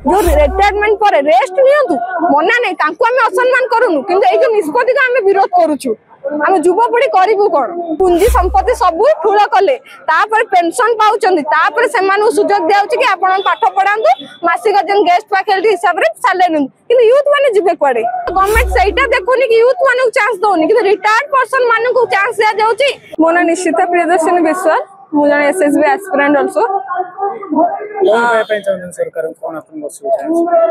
जो रिटायरमेंट पर रेस्ट नियंतु मना नहीं तांको आमे असम्मान करूनु किंतु ए जो निष्पत्ति का आमे विरोध करूछु। आम युवपीढ़ी करू कौन पुंजी संपत्ति सब ठूल कले पेंशन पाँच सुजोग दिया कि आप पाठ पढ़ातु मासिक गेस्ट फैकल्टी हिसाब से सालारी कि यूथ मैंने जीवे कड़े गवर्नमेंट से देखुनी कि यूथ मान चांस दौनी कि रिटायर्ड पर्सन मान चांस दि जाऊँगी। मो ना निश्चिता प्रियदर्शनी विश्वास मुझे एसएसबी एस्पिरेंट ऑल्सो।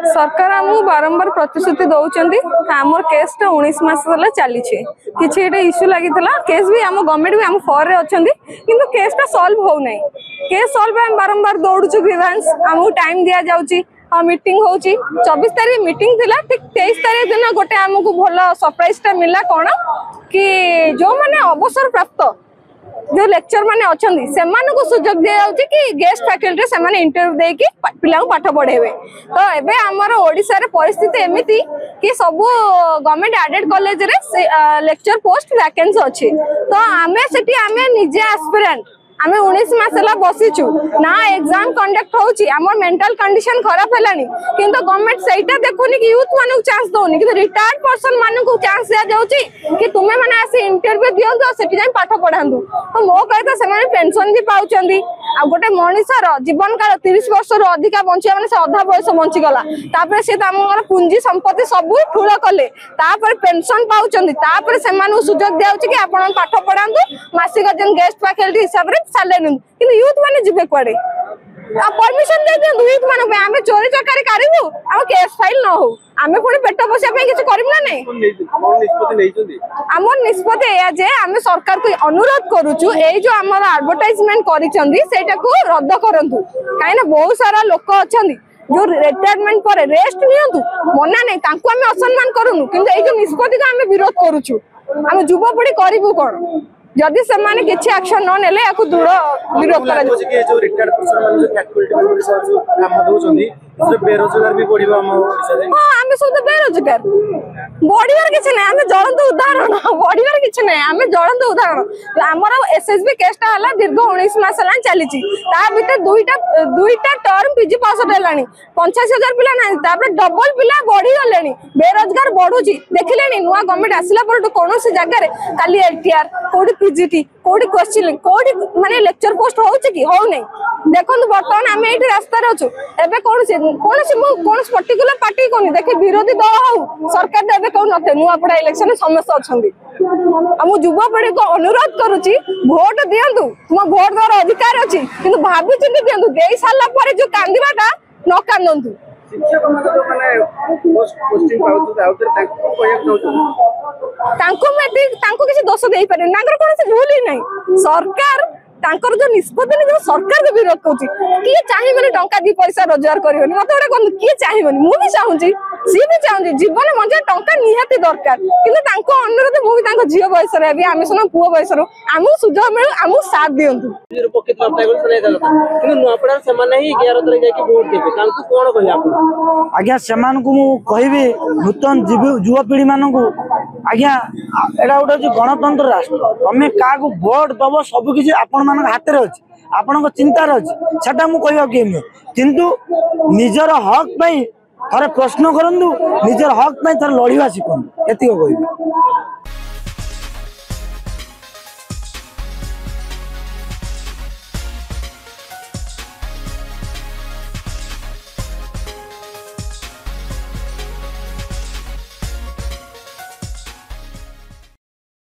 सरकार आमको बारंबार प्रतिश्रुति दौरान आम केस 19 मास चली कि इश्यू लगी केस भी आम गवर्नमेंट भी आम फॉर रे अच्छा किंतु केसटा सॉल्व हो नहीं। केस सॉल्व आम बारंबार दौड़ू ग्रीवेंस आमको टाइम दि जाऊँगी मीटिंग हो 24 तारीख मीटिंग थिला ठीक 23 तारीख दिन गोटे आमको भल सरप्राइज मिला कौन कि जो मैंने अवसर प्राप्त जो लेक्चर माने अछंदी सेमान को सुजोग दिया जाउची कि गेस्ट फैकल्टी से माने इंटरव्यू दे कि पिला को पाठ पढेबे। तो एबे हमर ओडिसा रे परिस्थिति एमिति कि सब गवर्नमेंट एडेड कॉलेज रे लेक्चर पोस्ट वैकेंसी अछि। तो आमे सेठी आमे निजे एस्पिरेंट आमे 19 मास हला बसिचु ना एग्जाम कंडक्ट होची हमर मेंटल कंडीशन खराब हेलानी किंतु गवर्नमेंट सेटा देखुनी कि यूथ मानु चांस दोनी कि रिटायर्ड पर्सन मानु को चांस दिया जाउची कि तुमे माने आसी इंटरव्यू दियंतो सेठी जाई पाठ पढांदु। तो मो कहता से माने पेंशन भी पाउचंदी आ गोटे मनीषर जीवन काल 30 वर्ष रो अधिका बंचिया माने से आधा बयस बंची गला तापर से हमर पुंजी संपत्ति सब ठूल कले तापर पेंशन पाउचंदी तापर से मानु सुजोग दियाउची कि आपण पाठ पढांदु मासिक गेस्ट फैकल्टी हिसाब रे सालारी कि यूथ माने जीवे कड़े परमिशन दे दियंतु यूथ माने आमे चोरी चकारी करिवु आ केस फाइल न हो आमे पुणी पेट पोषिया पे किछ करिम ना नै। हमर निष्पत्ति या जे आमे सरकार को अनुरोध करूछु ए जो हमर एडवर्टाइजमेंट करिसंदी सेटा को रद्द करंतु काई ना बहुत सारा लोक अछंदी जो रिटायरमेंट पर रेस्ट नियंतु मना नै तांको आमे असम्मान करूनु किंतु ए जो निष्पत्ति का आमे विरोध करूछु। आमे युवपीढ़ी करिवु कोन जदि से माने किछि एक्शन न नेले याकु दृढ़ विरोध करा जे कि जो रिटायर्ड पर्सन माने जो फैकल्टी माने जो काम दोचंदी जो बेरोजगार भी बढ़िबा हम ओडिसा रे। हां आमे सब बेरोजगार बढ़िबार किछि नै आमे जळंत उदाहरण बढ़िबार किछि नै आमे जळंत उदाहरण हमर एसएसबी केसटा हला दीर्घ 19 मास हला चलीची ता भीतर दुईटा टर्म पीजी पास हेलानी 85,000 पिला नै तापर डबल पिला बढ़ी गलेनी बेरोजगार बढ़ुची देखिलेनी नुवा गवर्नमेंट आसिला पर कोनोसी जगह रे खाली एलटीआर कोडी पीजीटी कोडी क्वेश्चन कोडी माने लेक्चर पोस्ट होउची कि हो नै देखंतु वर्तमान आमे एठी रास्ता रे अछु एबे कोनसी पर्टिकुलर पार्टी कोनी देखे विरोधी दल हो सरकार देबे को नथे नुआपड़ा इलेक्शन समस्त अछंदी। हम युवपीढ़ी को अनुरोध करूची भोट दियंतु तुम भोट देवार अधिकार अछि किंतु भाबी चिंती दियंतु देई साला परे जो कांदीबाटा न कांदंतु। शिक्षक माने पोस्टिंग पाउछु आउतर ताको कहय नउछु तांको किसी दोष देई पारे नागर कोन से भूल ही नहीं सरकार तांकर जो निष्पत्ति नहीं सरकार के विरोध करूची किए चाहिबनी टंका 2 पैसा रोजगार करिवनी मते गोटे कोन किए चाहिबनी मु भी चाहूची सी भी चाहूची जीवन मंजे टंका निहाती दरकार किंतु तांको अनुरोध मु भी तांको जियो बयस रे भी आमे सुना पुओ बयस रो आमु सुझाव मिलु आमु साथ दियंतु पक्के अप्लाई कर सुनाई देला किंतु नुआपड़ा से माने ही 11 तारिख जाके वोट देबे तांको कोन कहि आपण आज्ञा समान को मु कहिबे नूतन युवपीढ़ी मानकु आज्ञा एडा उडा जो गणतंत्र राष्ट्र तमे का को वोट दबो सब किछि आपण मान हाथ रे अछि आपण चिंतार अच्छी सेटा मु कहवा कि किंतु निजर हक पई थरे प्रश्न करंदु निजर हक पई थरे लड़िवा शिखंदु एतिको कहबी।